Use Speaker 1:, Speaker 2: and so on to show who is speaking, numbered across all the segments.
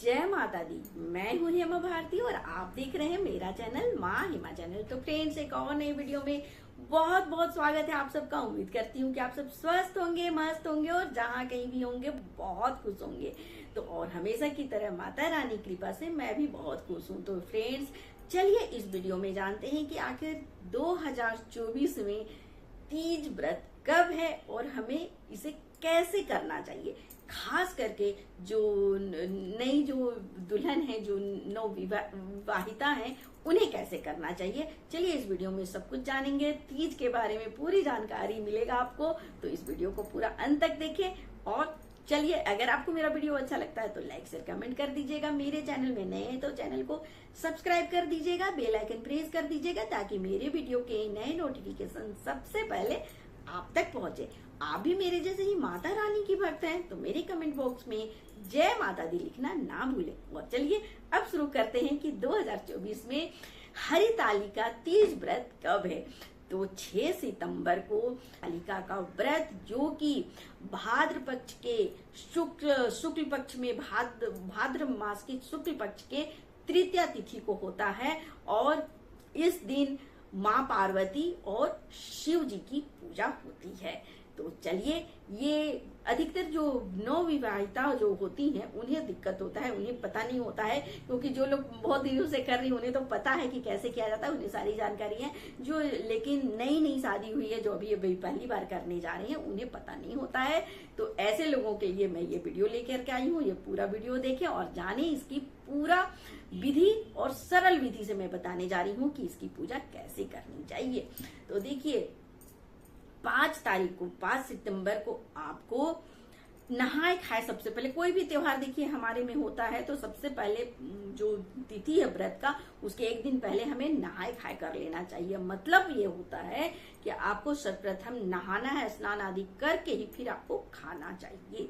Speaker 1: जय माता दी। मैं हूँ हेमा भारती और आप देख रहे हैं मेरा चैनल माँ हेमा चैनल। तो फ्रेंड्स, एक और नई वीडियो में बहुत बहुत स्वागत है आप सबका। उम्मीद करती हूँ कि आप सब स्वस्थ होंगे, मस्त होंगे और जहाँ कहीं भी होंगे बहुत खुश होंगे। तो और हमेशा की तरह माता रानी की कृपा से मैं भी बहुत खुश हूँ। तो फ्रेंड्स, चलिए इस वीडियो में जानते हैं कि आखिर 2024 में तीज व्रत कब है और हमें इसे कैसे करना चाहिए। खास करके जो नई जो दुल्हन है, जो नव विवाहिता है, उन्हें कैसे करना चाहिए। चलिए इस वीडियो में सब कुछ जानेंगे। तीज के बारे में पूरी जानकारी मिलेगा आपको, तो इस वीडियो को पूरा अंत तक देखें। और चलिए, अगर आपको मेरा वीडियो अच्छा लगता है तो लाइक शेयर कमेंट कर दीजिएगा। मेरे चैनल में नए हैं तो चैनल को सब्सक्राइब कर दीजिएगा, बेल आइकन प्रेस कर दीजिएगा ताकि मेरे वीडियो के नए नोटिफिकेशन सबसे पहले आप तक पहुंचे। आप भी मेरे जैसे ही माता रानी की भक्त हैं तो मेरे कमेंट बॉक्स में जय माता दी लिखना ना भूलें। और चलिए अब शुरू करते हैं कि 2024 में हरितालिका तीज व्रत कब है। तो 6 सितंबर को हरितालिका का व्रत, जो कि भाद्र पक्ष के शुक्ल पक्ष में भाद्र मास के शुक्ल पक्ष के तृतीया तिथि को होता है। और इस दिन माँ पार्वती और शिव जी की पूजा होती है। तो चलिए, ये अधिकतर जो नवविवाहिता जो होती हैं उन्हें दिक्कत होता है, उन्हें पता नहीं होता है, क्योंकि जो लोग बहुत दिनों से कर रही उन्हें तो पता है कि कैसे किया जाता है, उन्हें सारी जानकारी है। जो लेकिन नई शादी हुई है, जो अभी पहली बार करने जा रहे हैं, उन्हें पता नहीं होता है। तो ऐसे लोगों के लिए मैं ये वीडियो लेकर के आई हूँ। ये पूरा वीडियो देखें और जाने इसकी पूरा विधि और सरल विधि से मैं बताने जा रही हूँ कि इसकी पूजा कैसे करनी चाहिए। तो देखिए, 5 सितंबर को आपको नहाए खाए। सबसे पहले कोई भी त्योहार देखिए हमारे में होता है तो सबसे पहले जो तिथि है व्रत का, उसके एक दिन पहले हमें नहाए खाए कर लेना चाहिए। मतलब ये होता है कि आपको सर्वप्रथम नहाना है, स्नान आदि करके ही फिर आपको खाना चाहिए।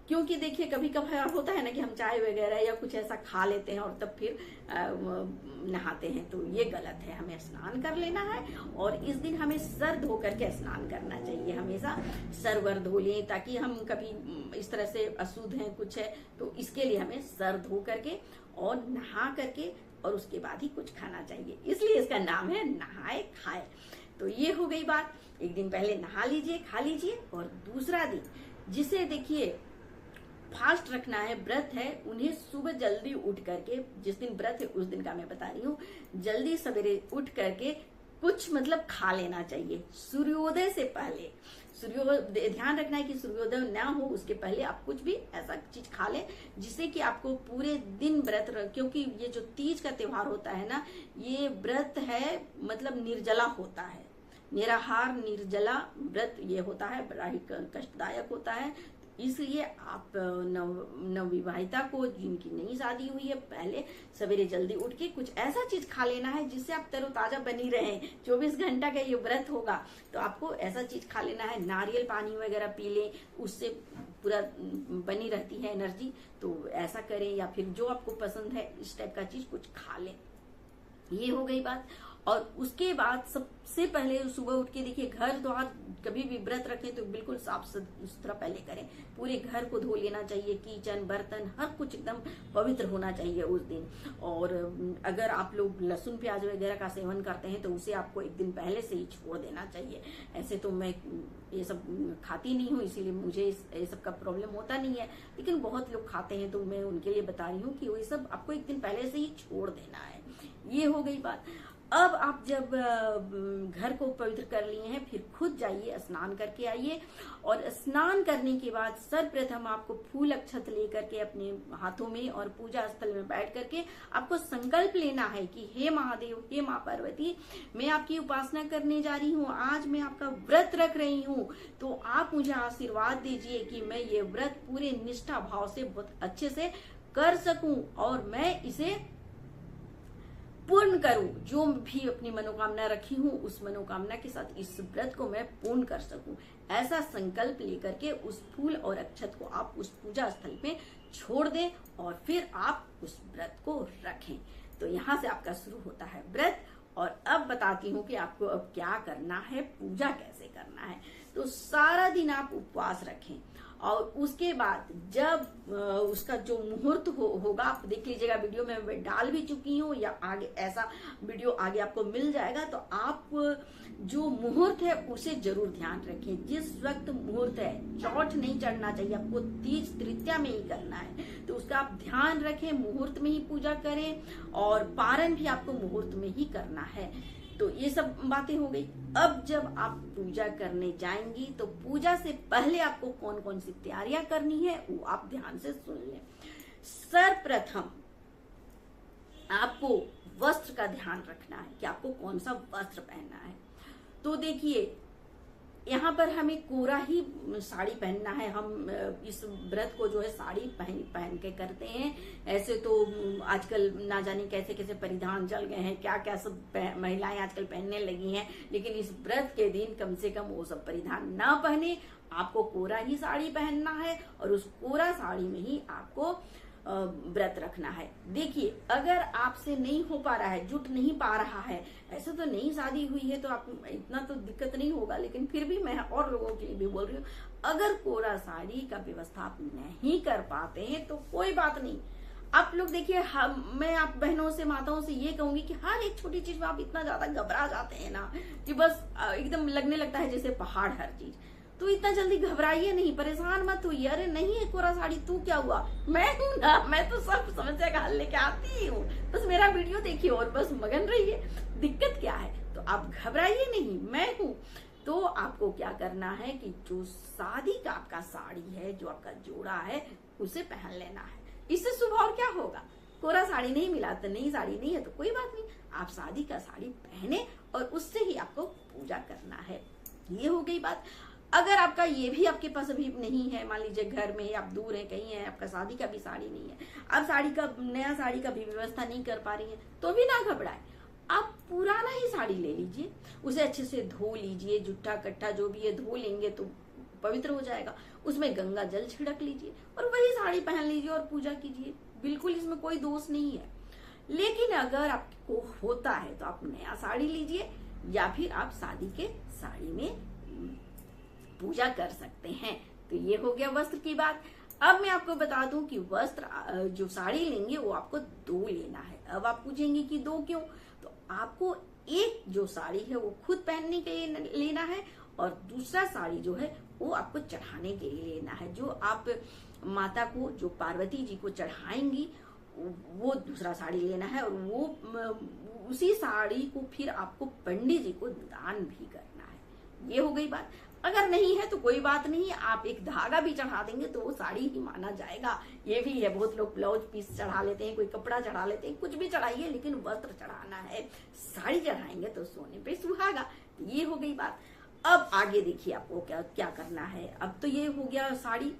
Speaker 1: क्योंकि देखिए कभी कभार होता है ना कि हम चाय वगैरह या कुछ ऐसा खा लेते हैं और तब फिर नहाते हैं, तो ये गलत है। हमें स्नान कर लेना है और इस दिन हमें सर धो करके स्नान करना चाहिए। हमेशा सर वर धो लें, ताकि हम कभी इस तरह से अशुद्ध हैं कुछ है तो इसके लिए हमें सर धो करके और नहा करके और उसके बाद ही कुछ खाना चाहिए। इसलिए इसका नाम है नहाए खाए। तो ये हो गई बात। एक दिन पहले नहा लीजिए, खा लीजिए। और दूसरा दिन, जिसे देखिए फास्ट रखना है, व्रत है, उन्हें सुबह जल्दी उठ करके, जिस दिन व्रत है उस दिन का मैं बता रही हूँ, जल्दी सवेरे उठ करके कुछ मतलब खा लेना चाहिए सूर्योदय से पहले। सूर्योदय ध्यान रखना है कि सूर्योदय ना हो उसके पहले आप कुछ भी ऐसा चीज खा लें जिससे कि आपको पूरे दिन व्रत क्योंकि ये जो तीज का त्योहार होता है ना, ये व्रत है मतलब निर्जला होता है, निराहार निर्जला व्रत ये होता है, बड़ा ही कष्टदायक होता है। इसलिए आप नवविवाहिता को, जिनकी नई शादी हुई है, पहले सवेरे जल्दी उठ के कुछ ऐसा चीज खा लेना है जिससे आप तरोताजा बनी रहें। 24 घंटा का ये व्रत होगा तो आपको ऐसा चीज खा लेना है। नारियल पानी वगैरह पी लें, उससे पूरा बनी रहती है एनर्जी। तो ऐसा करें, या फिर जो आपको पसंद है इस टाइप का चीज कुछ खा लें। ये हो गई बात। और उसके बाद सबसे पहले सुबह उठ के देखिए, घर द्वार कभी भी व्रत रखें तो बिल्कुल साफ सुथरा पहले करें। पूरे घर को धो लेना चाहिए, किचन बर्तन हर कुछ एकदम पवित्र होना चाहिए उस दिन। और अगर आप लोग लहसुन प्याज वगैरह का सेवन करते हैं तो उसे आपको एक दिन पहले से ही छोड़ देना चाहिए। ऐसे तो मैं ये सब खाती नहीं हूँ, इसीलिए मुझे ये सब का प्रॉब्लम होता नहीं है, लेकिन बहुत लोग खाते हैं तो मैं उनके लिए बता रही हूँ कि वो सब आपको एक दिन पहले से ही छोड़ देना है। ये हो गई बात। अब आप जब घर को पवित्र कर लिए हैं, फिर खुद जाइए, स्नान करके आइए। और स्नान करने के बाद सर्वप्रथम आपको फूल अक्षत लेकर के अपने हाथों में और पूजा स्थल में बैठ करके आपको संकल्प लेना है कि हे महादेव, हे माँ पार्वती, मैं आपकी उपासना करने जा रही हूँ, आज मैं आपका व्रत रख रही हूँ, तो आप मुझे आशीर्वाद दीजिए कि मैं ये व्रत पूरे निष्ठा भाव से बहुत अच्छे से कर सकूं और मैं इसे पूर्ण करूं। जो भी अपनी मनोकामना रखी हूं उस मनोकामना के साथ इस व्रत को मैं पूर्ण कर सकूं। ऐसा संकल्प लेकर के उस फूल और अक्षत को आप उस पूजा स्थल पे छोड़ दें और फिर आप उस व्रत को रखें। तो यहाँ से आपका शुरू होता है व्रत। और अब बताती हूँ कि आपको अब क्या करना है, पूजा कैसे करना है। तो सारा दिन आप उपवास रखें और उसके बाद जब उसका जो मुहूर्त होगा, आप देख लीजिएगा, वीडियो में मैं डाल भी चुकी हूँ या आगे ऐसा वीडियो आगे आपको मिल जाएगा। तो आप जो मुहूर्त है उसे जरूर ध्यान रखें। जिस वक्त मुहूर्त है, चौथ नहीं चढ़ना चाहिए आपको, तीज तृतीया में ही करना है, तो उसका आप ध्यान रखें, मुहूर्त में ही पूजा करें और पारण भी आपको मुहूर्त में ही करना है। तो ये सब बातें हो गई। अब जब आप पूजा करने जाएंगी तो पूजा से पहले आपको कौन कौन सी तैयारियां करनी है वो आप ध्यान से सुन लें। सर्वप्रथम आपको वस्त्र का ध्यान रखना है कि आपको कौन सा वस्त्र पहनना है। तो देखिए, यहाँ पर हमें कोरा ही साड़ी पहनना है। हम इस व्रत को जो है साड़ी पहन के करते हैं। ऐसे तो आजकल ना जाने कैसे कैसे परिधान चल गए हैं, क्या क्या सब महिलाएं आजकल पहनने लगी हैं, लेकिन इस व्रत के दिन कम से कम वो सब परिधान ना पहने, आपको कोरा ही साड़ी पहनना है और उस कोरा साड़ी में ही आपको व्रत रखना है। देखिए, अगर आपसे नहीं हो पा रहा है, जुट नहीं पा रहा है, ऐसे तो नई शादी हुई है तो आप इतना तो दिक्कत नहीं होगा, लेकिन फिर भी मैं और लोगों के लिए भी बोल रही हूँ, अगर कोरा साड़ी का व्यवस्था आप नहीं कर पाते हैं तो कोई बात नहीं। आप लोग देखिए, मैं आप बहनों से, माताओं से ये कहूंगी कि हर एक छोटी चीज में आप इतना ज्यादा घबरा जाते हैं ना कि बस एकदम लगने लगता है जैसे पहाड़ हर चीज। तो इतना जल्दी घबराइए नहीं, परेशान मत होइए। अरे नहीं है कोरा साड़ी, तू क्या हुआ, मैं हूं ना, मैं तो सब समस्या का हल लेके आती हूँ, बस मेरा वीडियो देखिए और बस मगन रहिए, दिक्कत क्या है। तो आप घबराइए नहीं, मैं हूँ। तो आपको क्या करना है कि जो शादी का आपका साड़ी है, जो आपका जोड़ा है, उसे पहन लेना है। इससे शुभ और क्या होगा। कोरा साड़ी नहीं मिला तो नई साड़ी नहीं है तो कोई बात नहीं, आप शादी का साड़ी पहने और उससे ही आपको पूजा करना है। ये हो गई बात। अगर आपका ये भी आपके पास अभी नहीं है, मान लीजिए घर में आप दूर हैं, कहीं है, आपका शादी का भी साड़ी नहीं है, आप साड़ी का नया साड़ी का भी व्यवस्था नहीं कर पा रही है, तो भी ना घबराए, आप पुराना ही साड़ी ले लीजिए, उसे अच्छे से धो लीजिए, जुट्टा कट्टा जो भी है धो लेंगे तो पवित्र हो जाएगा, उसमें गंगा जल छिड़क लीजिए और वही साड़ी पहन लीजिए और पूजा कीजिए। बिल्कुल इसमें कोई दोष नहीं है। लेकिन अगर आपको होता है तो आप नया साड़ी लीजिए या फिर आप शादी के साड़ी में पूजा कर सकते हैं। तो ये हो गया वस्त्र की बात। अब मैं आपको बता दूं कि वस्त्र जो साड़ी लेंगे वो आपको 2 लेना है। अब आप पूछेंगे कि 2 क्यों, तो आपको एक जो साड़ी है वो खुद पहनने के लिए लेना है और दूसरा साड़ी जो है वो आपको चढ़ाने के लिए लेना है। जो आप माता को, जो पार्वती जी को चढ़ाएंगी, वो दूसरा साड़ी लेना है और वो उसी साड़ी को फिर आपको पंडित जी को दान भी करना है। ये हो गई बात। अगर नहीं है तो कोई बात नहीं, आप एक धागा भी चढ़ा देंगे तो वो साड़ी ही माना जाएगा। ये भी है, बहुत लोग ब्लाउज पीस चढ़ा लेते हैं, कोई कपड़ा चढ़ा लेते हैं, कुछ भी चढ़ाइए लेकिन वस्त्र चढ़ाना है। साड़ी चढ़ाएंगे तो सोने पे सुहागा। तो ये हो गई बात। अब आगे देखिए आपको क्या क्या करना है। अब तो ये हो गया साड़ी।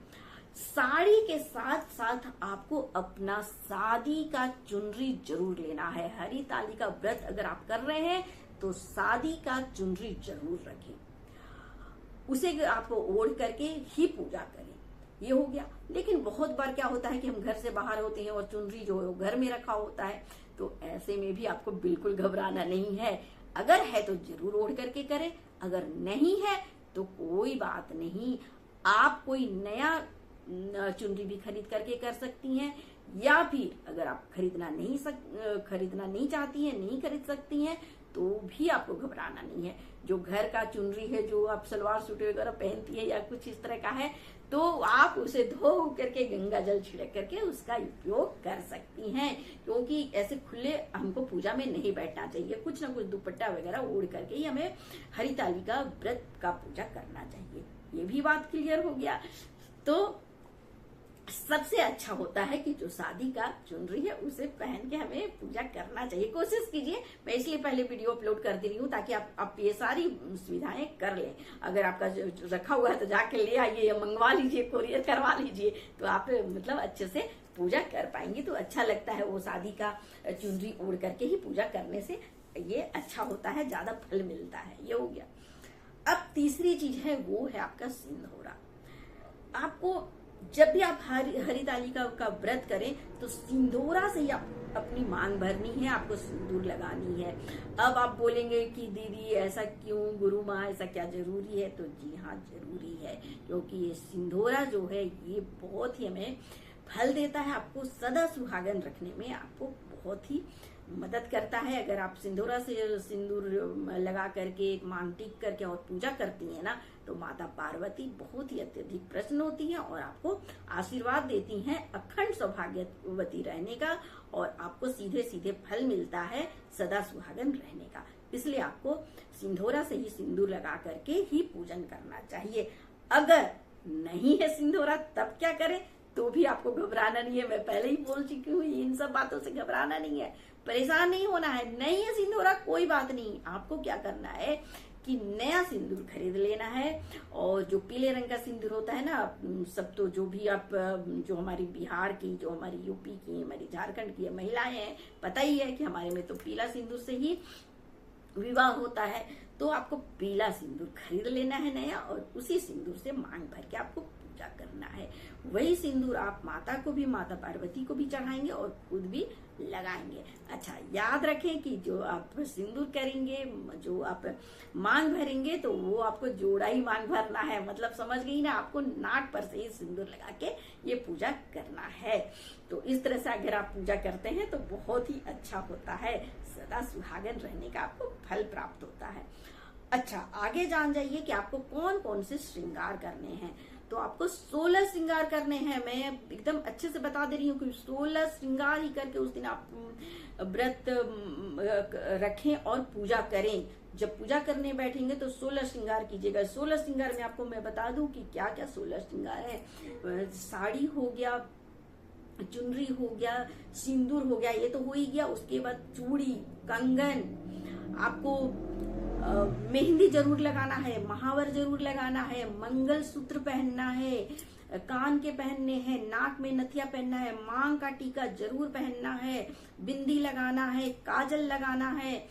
Speaker 1: साड़ी के साथ साथ आपको अपना शादी का चुनरी जरूर लेना है। हरी ताली का व्रत अगर आप कर रहे हैं तो शादी का चुनरी जरूर रखें, उसे आपको ओढ़ करके ही पूजा करें। ये हो गया। लेकिन बहुत बार क्या होता है कि हम घर से बाहर होते हैं और चुनरी जो है वो घर में रखा होता है, तो ऐसे में भी आपको बिल्कुल घबराना नहीं है। अगर है तो जरूर ओढ़ करके करें, अगर नहीं है तो कोई बात नहीं, आप कोई नया चुनरी भी खरीद करके कर सकती हैं, या फिर अगर आप खरीदना नहीं चाहती हैं, नहीं खरीद सकती हैं, तो भी आपको घबराना नहीं है। जो घर का चुनरी है, जो आप सलवार सूट वगैरह पहनती है या कुछ इस तरह का है, तो आप उसे धो करके गंगा जल छिड़क करके उसका उपयोग कर सकती हैं। क्योंकि ऐसे खुले हमको पूजा में नहीं बैठना चाहिए, कुछ ना कुछ दुपट्टा वगैरह ओढ़ करके ही हमें हरी ताली का व्रत का पूजा करना चाहिए। ये भी बात क्लियर हो गया। तो सबसे अच्छा होता है कि जो शादी का चुनरी है उसे पहन के हमें पूजा करना चाहिए। कोशिश कीजिए, मैं इसलिए पहले वीडियो अपलोड कर दे रही हूँ ताकि आप ये सारी सुविधाएं कर लें। अगर आपका जो रखा हुआ है तो जाके ले आइए या मंगवा लीजिए, कोरियर करवा लीजिए, तो आप मतलब अच्छे से पूजा कर पाएंगे। तो अच्छा लगता है वो शादी का चुनरी ओढ़ करके ही पूजा करने से, ये अच्छा होता है, ज्यादा फल मिलता है। ये हो गया। अब तीसरी चीज है वो है आपका सिंदूरा। आपको जब भी आप हरितालिका का व्रत करें तो सिंदूरा से ही आप अपनी मांग भरनी है, आपको सिंदूर लगानी है। अब आप बोलेंगे कि दीदी ऐसा क्यों, गुरु माँ ऐसा क्या जरूरी है? तो जी हाँ, जरूरी है, क्योंकि ये सिंदूरा जो है ये बहुत ही हमें फल देता है, आपको सदा सुहागन रखने में आपको बहुत ही मदद करता है। अगर आप सिंदूरा से सिंदूर लगा करके मांग टीक करके और पूजा करती हैं ना, तो माता पार्वती बहुत ही अत्यधिक प्रसन्न होती हैं और आपको आशीर्वाद देती हैं अखंड सौभाग्यवती रहने का, और आपको सीधे सीधे फल मिलता है सदा सुहागन रहने का। इसलिए आपको सिंदूरा से ही सिंदूर लगा करके ही पूजन करना चाहिए। अगर नहीं है सिंदूरा तब क्या करें? तो भी आपको घबराना नहीं है, मैं पहले ही बोल चुकी हूँ, इन सब बातों से घबराना नहीं है, परेशान नहीं होना है। नहीं है सिंदूरा कोई बात नहीं, आपको क्या करना है कि नया सिंदूर खरीद लेना है। और जो पीले रंग का सिंदूर होता है ना, सब तो जो भी आप, जो हमारी बिहार की, जो हमारी यूपी की, हमारी झारखंड की महिलाएं हैं, पता ही है कि हमारे में तो पीला सिंदूर से ही विवाह होता है। तो आपको पीला सिंदूर खरीद लेना है नया, और उसी सिंदूर से मांग भर के आपको पूजा करना है। वही सिंदूर आप माता को भी, माता पार्वती को भी चढ़ाएंगे और खुद भी लगाएंगे। अच्छा, याद रखें कि जो आप सिंदूर करेंगे, जो आप मांग भरेंगे, तो वो आपको जोड़ा ही मांग भरना है। मतलब समझ गई ना, आपको नाक पर से ही सिंदूर लगा के ये पूजा करना है। तो इस तरह से अगर आप पूजा करते हैं तो बहुत ही अच्छा होता है, सदा सुहागन रहने का आपको फल प्राप्त होता है। अच्छा, आगे जान जाइए कि आपको कौन कौन से श्रृंगार करने हैं। तो आपको 16 श्रृंगार करने हैं। मैं एकदम अच्छे से बता दे रही हूँ कि 16 श्रृंगार ही करके उस दिन आप व्रत रखें और पूजा करें। जब पूजा करने बैठेंगे तो 16 श्रृंगार कीजिएगा। 16 श्रृंगार में आपको मैं बता दूं कि क्या क्या 16 श्रृंगार है। साड़ी हो गया, चुनरी हो गया, सिंदूर हो गया, ये तो हो ही गया। उसके बाद चूड़ी, कंगन, आपको मेहंदी जरूर लगाना है, महावर जरूर लगाना है, मंगल सूत्र पहनना है, कान के पहनने हैं, नाक में नथिया पहनना है, मांग का टीका जरूर पहनना है, बिंदी लगाना है, काजल लगाना है,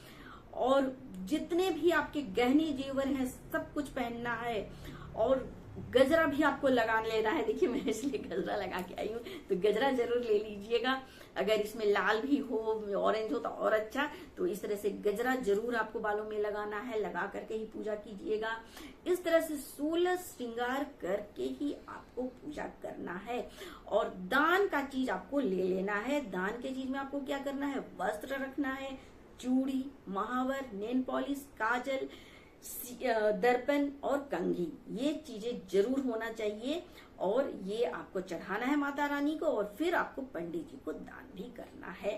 Speaker 1: और जितने भी आपके गहने जेवर हैं सब कुछ पहनना है। और गजरा भी आपको लगा लेना है। देखिए, मैं इसलिए गजरा लगा के आई हूँ, तो गजरा जरूर ले लीजिएगा। अगर इसमें लाल भी हो, ऑरेंज हो तो और अच्छा। तो इस तरह से गजरा जरूर आपको बालों में लगाना है, लगा करके ही पूजा कीजिएगा। इस तरह से 16 श्रृंगार करके ही आपको पूजा करना है। और दान का चीज आपको ले लेना है। दान के चीज में आपको क्या करना है? वस्त्र रखना है, चूड़ी, महावर, नेल पॉलिश, काजल, दर्पण और कंघी, ये चीजें जरूर होना चाहिए। और ये आपको चढ़ाना है माता रानी को, और फिर आपको पंडित जी को दान भी करना है।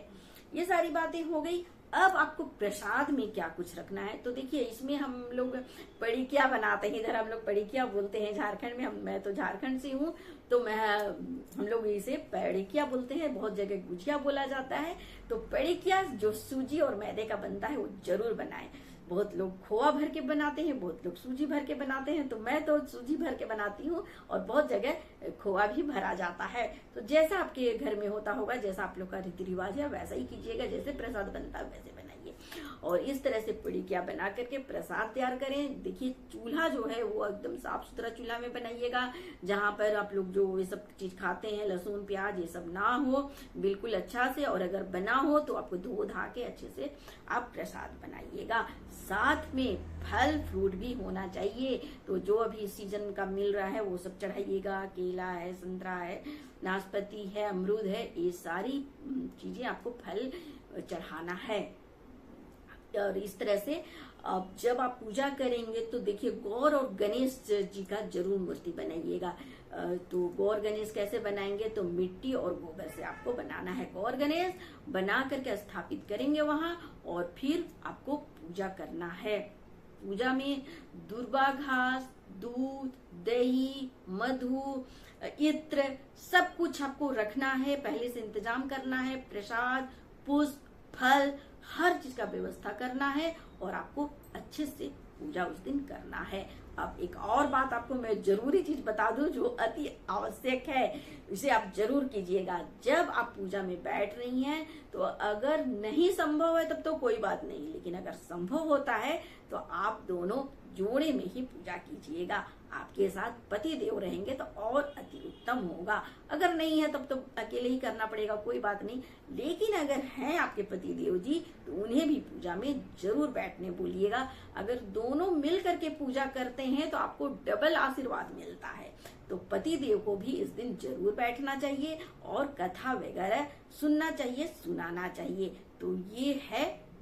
Speaker 1: ये सारी बातें हो गई। अब आपको प्रसाद में क्या कुछ रखना है। तो देखिए, इसमें हम लोग पड़िकिया बनाते हैं। इधर हम लोग पड़िकिया बोलते हैं झारखंड में। मैं तो झारखंड से हूँ, तो हम लोग इसे पड़िकिया बोलते हैं। बहुत जगह गुजिया बोला जाता है। तो पड़िकिया जो सूजी और मैदे का बनता है वो जरूर बनाएं। बहुत लोग खोआ भर के बनाते हैं, बहुत लोग सूजी भर के बनाते हैं। तो मैं तो सूजी भर के बनाती हूँ, और बहुत जगह खोआ भी भरा जाता है। तो जैसा आपके घर में होता होगा, जैसा आप लोग का रीति रिवाज है, वैसा ही कीजिएगा। जैसे प्रसाद बनता है वैसे बनाइए। और इस तरह से पड़िकिया बना करके प्रसाद तैयार करें। देखिए, चूल्हा जो है वो एकदम साफ सुथरा चूल्हा में बनाइएगा, जहां पर आप लोग जो ये सब चीज खाते हैं, लहसुन प्याज ये सब ना हो, बिल्कुल अच्छा से। और अगर बना हो तो आपको धो धा के अच्छे से आप प्रसाद बनाइएगा। साथ में फल फ्रूट भी होना चाहिए। तो जो अभी सीजन का मिल रहा है वो सब चढ़ाइएगा। केला है, संतरा है, नाशपाती है, अमरूद है, ये सारी चीजें आपको फल चढ़ाना है। और इस तरह से अब जब आप पूजा करेंगे तो देखिए, गौर और गणेश जी का जरूर मूर्ति बनाइएगा। तो गौर गणेश कैसे बनाएंगे? तो मिट्टी और गोबर से आपको बनाना है। गौर गणेश बना करके स्थापित करेंगे वहां, और फिर आपको पूजा करना है। पूजा में दुर्वा घास, दूध, दही, मधु, इत्र सब कुछ आपको रखना है, पहले से इंतजाम करना है। प्रसाद, पुष्प, फल, हर चीज का व्यवस्था करना है, और आपको अच्छे से पूजा उस दिन करना है। अब एक और बात आपको मैं जरूरी चीज बता दूं जो अति आवश्यक है, इसे आप जरूर कीजिएगा। जब आप पूजा में बैठ रही हैं, तो अगर नहीं संभव है तब तो कोई बात नहीं, लेकिन अगर संभव होता है तो आप दोनों जोड़े में ही पूजा कीजिएगा। आपके साथ पति देव रहेंगे तो और अति उत्तम होगा। अगर नहीं है तब तो अकेले ही करना पड़ेगा, कोई बात नहीं। लेकिन अगर हैं आपके पति देव जी तो उन्हें भी पूजा में जरूर बैठने बोलिएगा। अगर दोनों मिल करके पूजा करते हैं तो आपको डबल आशीर्वाद मिलता है। तो पति देव को भी इस दिन जरूर बैठना चाहिए और कथा वगैरह सुनना चाहिए, सुनाना चाहिए। तो ये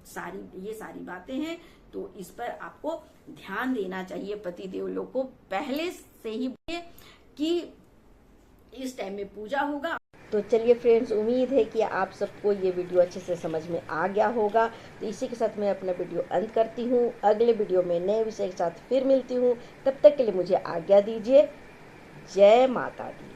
Speaker 1: सारी बातें हैं, तो इस पर आपको ध्यान देना चाहिए। पति देव लोग को पहले से ही कि इस टाइम में पूजा होगा।
Speaker 2: तो चलिए फ्रेंड्स, उम्मीद है कि आप सबको ये वीडियो अच्छे से समझ में आ गया होगा। तो इसी के साथ मैं अपना वीडियो अंत करती हूँ। अगले वीडियो में नए विषय के साथ फिर मिलती हूँ। तब तक के लिए मुझे आज्ञा दीजिए। जय माता दी।